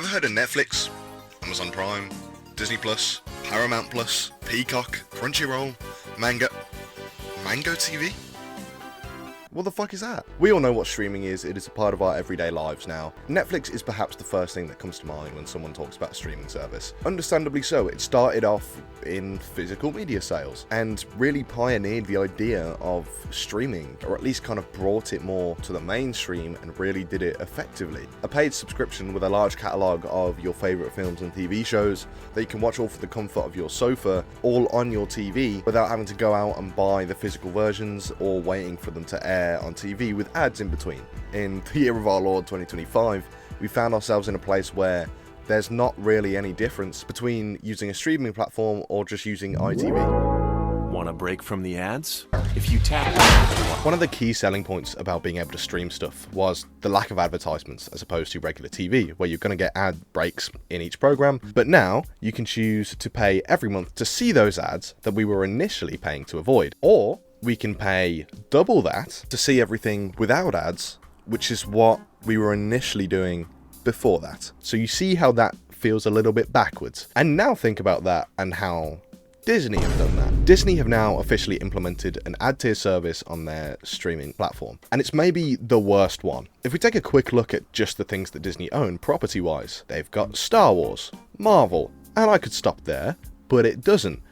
Ever heard of Netflix, Amazon Prime, Disney Plus, Paramount Plus, Peacock, Crunchyroll, Mango TV? What the fuck is that? We all know what streaming is. It is a part of our everyday lives now. Netflix is perhaps the first thing that comes to mind when someone talks about a streaming service. Understandably so. It started off in physical media sales and really pioneered the idea of streaming, or at least kind of brought it more to the mainstream and really did it effectively. A paid subscription with a large catalogue of your favourite films and TV shows that you can watch all from the comfort of your sofa, all on your TV, without having to go out and buy the physical versions or waiting for them to air on TV with ads in between. In the year of our Lord 2025, we found ourselves in a place where there's not really any difference between using a streaming platform or just using ITV. Want a break from the ads? If you tap... One of the key selling points about being able to stream stuff was the lack of advertisements as opposed to regular TV, where you're going to get ad breaks in each program. But now you can choose to pay every month to see those ads that we were initially paying to avoid, or we can pay double that to see everything without ads, which is what we were initially doing before that. So you see how that feels a little bit backwards. And now think about that and how Disney have done that. Disney have now officially implemented an ad tier service on their streaming platform, and it's maybe the worst one. If we take a quick look at just the things that Disney own property wise, they've got Star Wars, Marvel, and I could stop there, but it doesn't.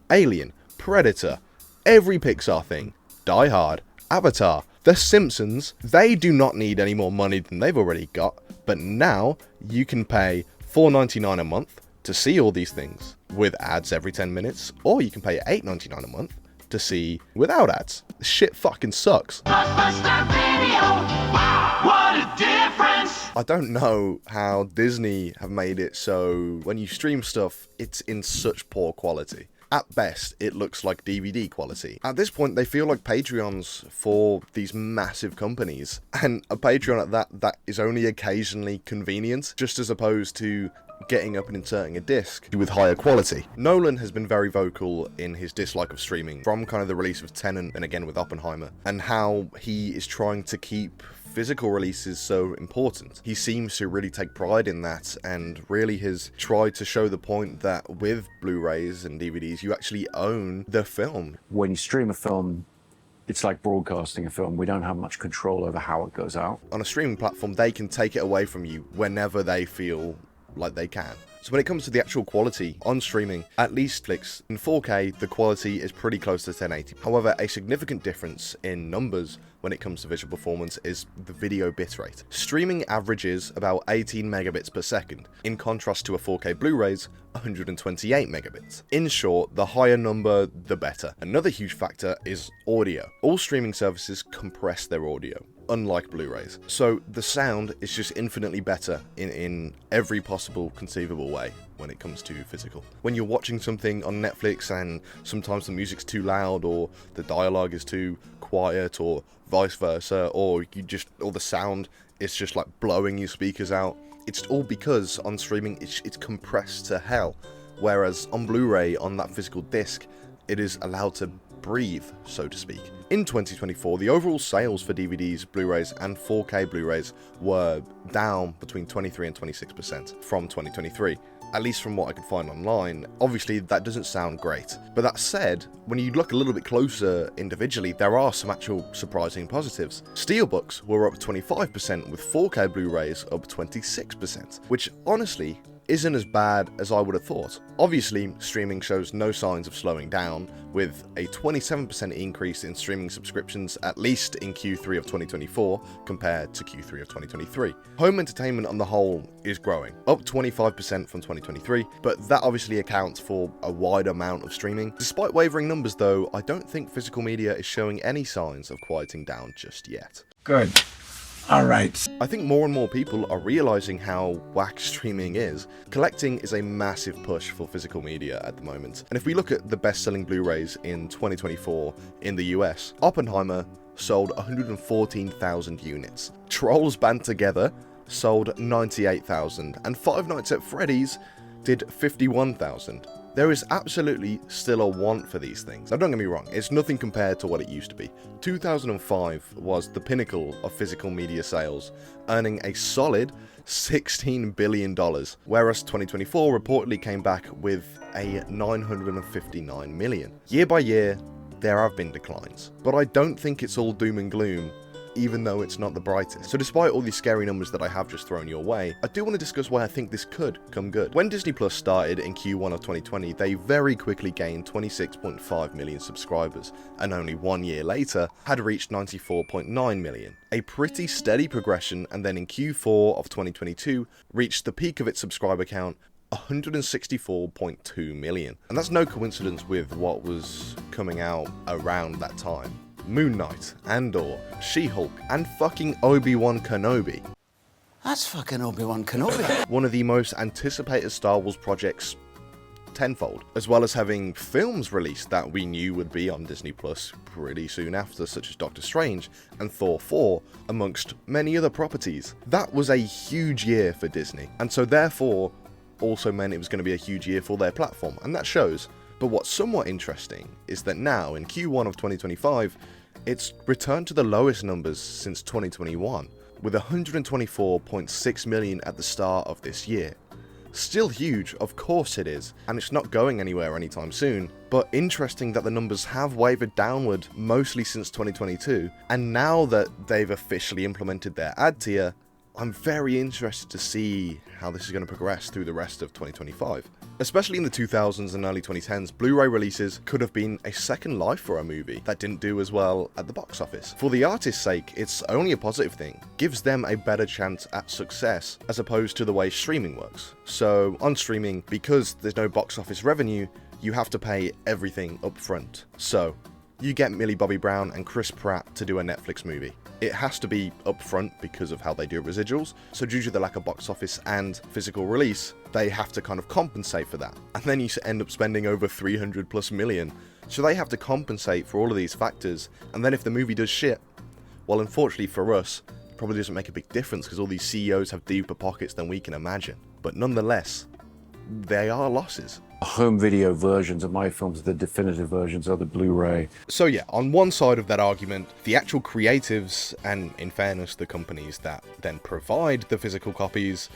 Alien, Predator, every Pixar thing, Die Hard, Avatar, The Simpsons. They do not need any more money than they've already got, but now you can pay $4.99 a month to see all these things with ads every 10 minutes, or you can pay $8.99 a month to see without ads. Shit fucking sucks. Blockbuster Video. Wow, what a difference! I don't know how Disney have made it so when you stream stuff, it's in such poor quality. At best, it looks like DVD quality. At this point, they feel like Patreons for these massive companies. And a Patreon at that is only occasionally convenient, just as opposed to getting up and inserting a disc with higher quality. Nolan has been very vocal in his dislike of streaming from kind of the release of Tenet and again with Oppenheimer, and how he is trying to keep physical releases so important. He seems to really take pride in that and really has tried to show the point that with Blu-rays and DVDs, you actually own the film. When you stream a film, it's like broadcasting a film. We don't have much control over how it goes out. On a streaming platform, they can take it away from you whenever they feel like they can. So when it comes to the actual quality on streaming, at least Plex, in 4K, the quality is pretty close to 1080. However, a significant difference in numbers when it comes to visual performance is the video bitrate. Streaming averages about 18 megabits per second, in contrast to a 4K Blu-ray's 128 megabits. In short, the higher number, the better. Another huge factor is audio. All streaming services compress their audio, unlike Blu-rays. So the sound is just infinitely better in every possible conceivable way when it comes to physical. When you're watching something on Netflix and sometimes the music's too loud or the dialogue is too quiet or vice versa, or the sound is just like blowing your speakers out, it's all because on streaming it's compressed to hell, whereas on Blu-ray, on that physical disc, it is allowed to breathe, so to speak. In 2024, the overall sales for DVDs, Blu-rays, and 4K Blu-rays were down between 23 and 26% from 2023, at least from what I could find online. Obviously, that doesn't sound great. But that said, when you look a little bit closer individually, there are some actual surprising positives. Steelbooks were up 25%, with 4K Blu-rays up 26%, which honestly isn't as bad as I would have thought. Obviously, streaming shows no signs of slowing down, with a 27% increase in streaming subscriptions, at least in Q3 of 2024 compared to Q3 of 2023. Home entertainment on the whole is growing, up 25% from 2023, but that obviously accounts for a wide amount of streaming. Despite wavering numbers though, I don't think physical media is showing any signs of quieting down just yet. Good. All right. I think more and more people are realizing how whack streaming is. Collecting is a massive push for physical media at the moment. And if we look at the best-selling Blu-rays in 2024 in the US, Oppenheimer sold 114,000 units. Trolls Band Together sold 98,000, and Five Nights at Freddy's did 51,000. There is absolutely still a want for these things. Now don't get me wrong, it's nothing compared to what it used to be. 2005 was the pinnacle of physical media sales, earning a solid $16 billion, whereas 2024 reportedly came back with a $959 million. Year by year, there have been declines, but I don't think it's all doom and gloom, even though it's not the brightest. So despite all these scary numbers that I have just thrown your way, I do want to discuss why I think this could come good. When Disney Plus started in Q1 of 2020, they very quickly gained 26.5 million subscribers, and only 1 year later had reached 94.9 million. A pretty steady progression, and then in Q4 of 2022 reached the peak of its subscriber count, 164.2 million. And that's no coincidence with what was coming out around that time. Moon Knight, Andor, She-Hulk, and fucking Obi-Wan Kenobi. That's fucking Obi-Wan Kenobi. One of the most anticipated Star Wars projects tenfold, as well as having films released that we knew would be on Disney Plus pretty soon after, such as Doctor Strange and Thor 4, amongst many other properties. That was a huge year for Disney, and so therefore also meant it was going to be a huge year for their platform, and that shows. But what's somewhat interesting is that now, in Q1 of 2025, it's returned to the lowest numbers since 2021, with 124.6 million at the start of this year. Still huge, of course it is, and it's not going anywhere anytime soon, but interesting that the numbers have wavered downward mostly since 2022, and now that they've officially implemented their ad tier, I'm very interested to see how this is going to progress through the rest of 2025. Especially in the 2000s and early 2010s, Blu-ray releases could have been a second life for a movie that didn't do as well at the box office. For the artist's sake, it's only a positive thing. Gives them a better chance at success as opposed to the way streaming works. So on streaming, because there's no box office revenue, you have to pay everything up front. So you get Millie Bobby Brown and Chris Pratt to do a Netflix movie. It has to be upfront because of how they do residuals, so due to the lack of box office and physical release, they have to kind of compensate for that. And then you end up spending over 300 plus million, so they have to compensate for all of these factors, and then if the movie does shit, well, unfortunately for us, it probably doesn't make a big difference because all these CEOs have deeper pockets than we can imagine. But nonetheless, they are losses. Home video versions of my films, the definitive versions are the Blu-ray. So yeah, on one side of that argument, the actual creatives, and in fairness, the companies that then provide the physical copies,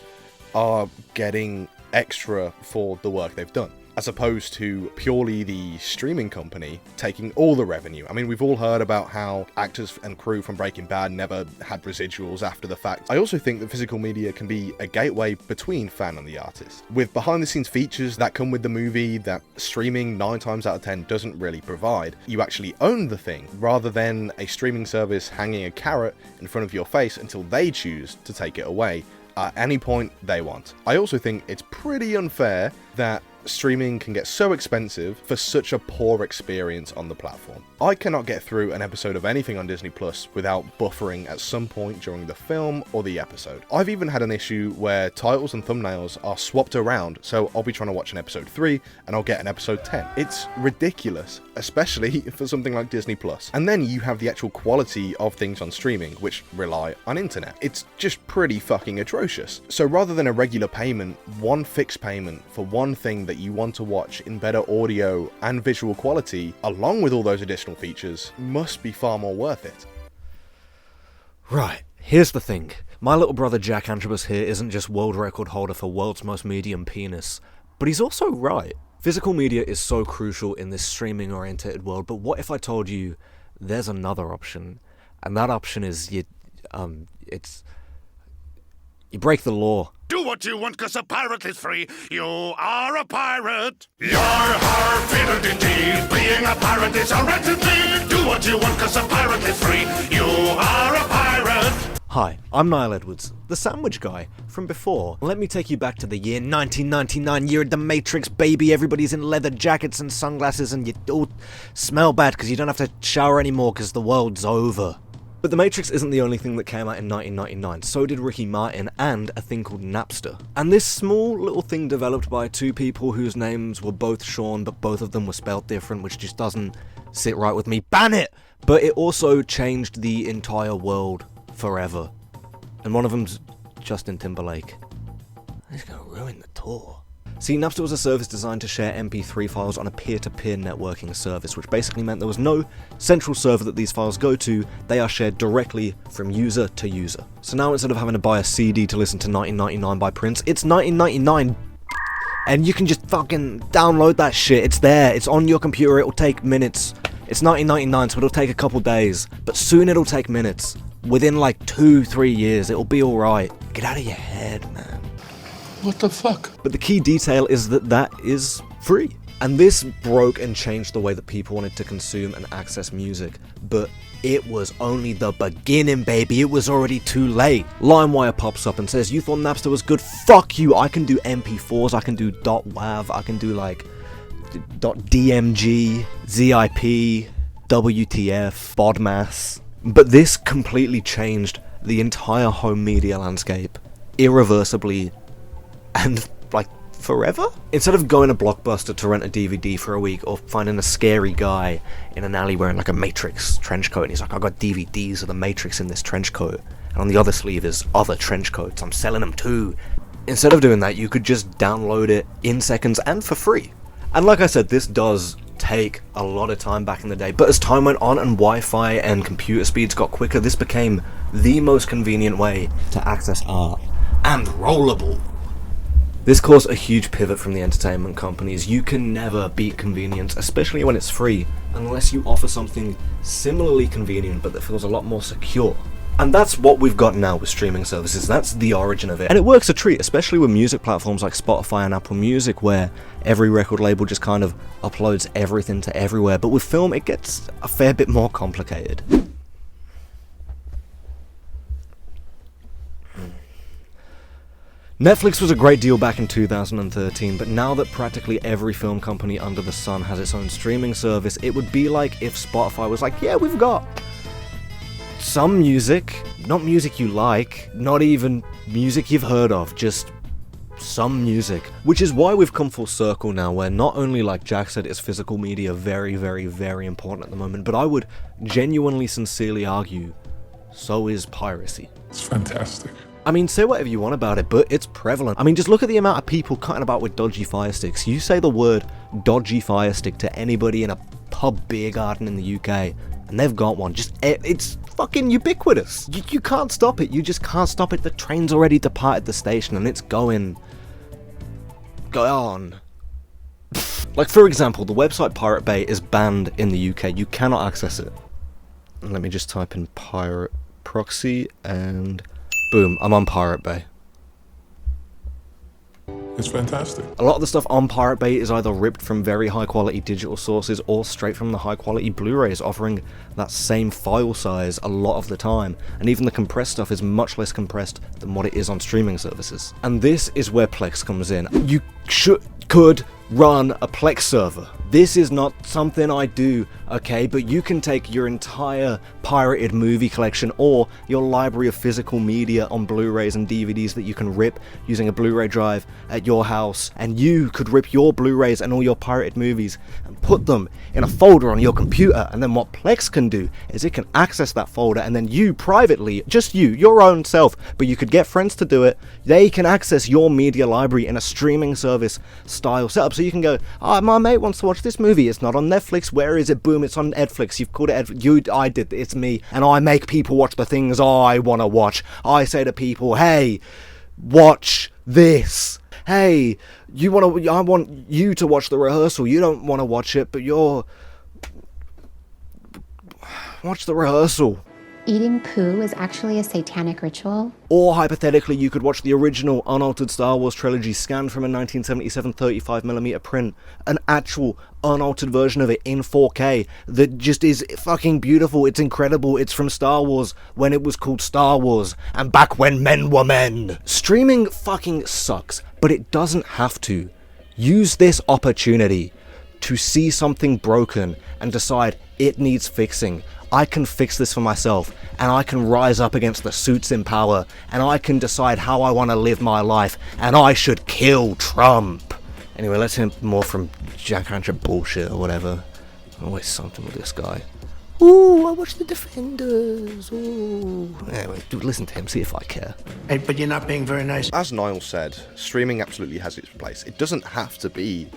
are getting extra for the work they've done, as opposed to purely the streaming company taking all the revenue. I mean, we've all heard about how actors and crew from Breaking Bad never had residuals after the fact. I also think that physical media can be a gateway between fan and the artist, with behind-the-scenes features that come with the movie that streaming 9 times out of 10 doesn't really provide. You actually own the thing, rather than a streaming service hanging a carrot in front of your face until they choose to take it away at any point they want. I also think it's pretty unfair that streaming can get so expensive for such a poor experience on the platform. I cannot get through an episode of anything on Disney Plus without buffering at some point during the film or the episode. I've even had an issue where titles and thumbnails are swapped around, so I'll be trying to watch an episode 3 and I'll get an episode 10. It's ridiculous, especially for something like Disney Plus. And then you have the actual quality of things on streaming, which rely on internet. It's just pretty fucking atrocious. So rather than a regular payment, one fixed payment for one thing that you want to watch in better audio and visual quality, along with all those additional features, must be far more worth it. Right, here's the thing. My little brother Jack Antrobus here isn't just world record holder for world's most medium penis, but he's also right. Physical media is so crucial in this streaming-oriented world, but what if I told you there's another option? And that option is you break the law. Do what you want, 'cause a pirate is free. You are a pirate. You're har fiddle-dee-dee. Being a pirate is a rat-a-tee. Do what you want, 'cause a pirate is free. You are a pirate. Hi, I'm Niall Edwards, the sandwich guy from before. Let me take you back to the year 1999, year of the Matrix, baby. Everybody's in leather jackets and sunglasses, and you all smell bad because you don't have to shower anymore because the world's over. But The Matrix isn't the only thing that came out in 1999, so did Ricky Martin and a thing called Napster. And this small little thing developed by two people whose names were both Sean, but both of them were spelled different, which just doesn't sit right with me. Ban it! But it also changed the entire world forever. And one of them's Justin Timberlake. He's gonna ruin the tour. See, Napster was a service designed to share MP3 files on a peer-to-peer networking service, which basically meant there was no central server that these files go to, they are shared directly from user to user. So now instead of having to buy a CD to listen to 1999 by Prince, it's 1999, and you can just fucking download that shit. It's there, it's on your computer, it'll take minutes. It's 1999, so it'll take a couple days, but soon it'll take minutes. Within like 2-3 years, it'll be alright. Get out of your head, man. What the fuck? But the key detail is that that is free. And this broke and changed the way that people wanted to consume and access music. But it was only the beginning, baby. It was already too late. LimeWire pops up and says, you thought Napster was good? Fuck you. I can do MP4s, I can do .wav, I can do like .dmg, ZIP, WTF, BODMAS. But this completely changed the entire home media landscape, irreversibly, and like forever? Instead of going to Blockbuster to rent a DVD for a week, or finding a scary guy in an alley wearing like a Matrix trench coat, and he's like, I got DVDs of the Matrix in this trench coat, and on the other sleeve is other trench coats, I'm selling them too. Instead of doing that, you could just download it in seconds and for free. And like I said, this does take a lot of time back in the day, but as time went on and Wi-Fi and computer speeds got quicker, this became the most convenient way to access art. And rollable. This caused a huge pivot from the entertainment companies. You can never beat convenience, especially when it's free, unless you offer something similarly convenient but that feels a lot more secure. And that's what we've got now with streaming services. That's the origin of it. And it works a treat, especially with music platforms like Spotify and Apple Music, where every record label just kind of uploads everything to everywhere. But with film, it gets a fair bit more complicated. Netflix was a great deal back in 2013, but now that practically every film company under the sun has its own streaming service, it would be like if Spotify was like, yeah, we've got some music, not music you like, not even music you've heard of, just some music. Which is why we've come full circle now, where not only, like Jack said, is physical media very, very, very important at the moment, but I would genuinely, sincerely argue, so is piracy. It's fantastic. I mean, say whatever you want about it, but it's prevalent. I mean, just look at the amount of people cutting about with dodgy fire sticks. You say the word dodgy fire stick to anybody in a pub beer garden in the UK, and they've got one. It's fucking ubiquitous. You can't stop it. You just can't stop it. The train's already departed the station, and it's going on. Like, for example, the website Pirate Bay is banned in the UK. You cannot access it. Let me just type in pirate proxy, and boom, I'm on Pirate Bay. It's fantastic. A lot of the stuff on Pirate Bay is either ripped from very high quality digital sources or straight from the high quality Blu-rays, offering that same file size a lot of the time, and even the compressed stuff is much less compressed than what it is on streaming services. And this is where Plex comes in. You could run a Plex server. This is not something I do, okay, but you can take your entire pirated movie collection or your library of physical media on Blu-rays and DVDs that you can rip using a Blu-ray drive at your house, and you could rip your Blu-rays and all your pirated movies and put them in a folder on your computer, and then what Plex can do is it can access that folder, and then you privately, just you, your own self, but you could get friends to do it, they can access your media library in a streaming service style setup. So you can go, oh, my mate wants to watch this movie, it's not on Netflix, where is it? Boom, it's on Netflix. You've called it I did, it's me, and I make people watch the things I want to watch. I say to people, hey, watch this. Hey, I want you to watch The Rehearsal. You don't want to watch it, but watch The Rehearsal. Eating poo is actually a satanic ritual. Or, hypothetically, you could watch the original unaltered Star Wars trilogy scanned from a 1977 35mm print, an actual unaltered version of it in 4K that just is fucking beautiful, it's incredible, it's from Star Wars when it was called Star Wars, and back when men were men. Streaming fucking sucks, but it doesn't have to. Use this opportunity to see something broken and decide it needs fixing. I can fix this for myself, and I can rise up against the suits in power, and I can decide how I want to live my life, and I should kill Trump. Anyway, let's hear more from Jack Hancher bullshit or whatever. Always something with this guy. Ooh, I watch The Defenders. Ooh. Anyway, do listen to him, see if I care. Hey, but you're not being very nice. As Niall said, streaming absolutely has its place. It doesn't have to be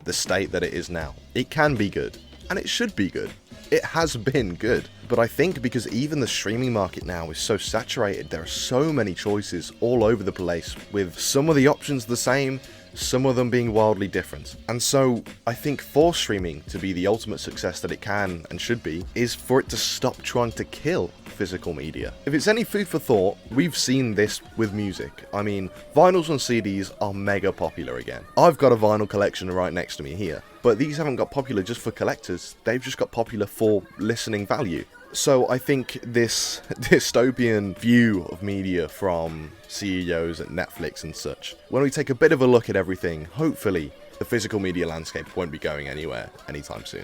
the state that it is now. It can be good, and it should be good. It has been good, but I think because even the streaming market now is so saturated, there are so many choices all over the place, with some of the options the same, some of them being wildly different. And so I think for streaming to be the ultimate success that it can and should be, is for it to stop trying to kill physical media. If it's any food for thought, we've seen this with music. I mean, vinyls and CDs are mega popular again. I've got a vinyl collection right next to me here, but these haven't got popular just for collectors, they've just got popular for listening value. So I think this dystopian view of media from CEOs at Netflix and such, when we take a bit of a look at everything, hopefully the physical media landscape won't be going anywhere anytime soon.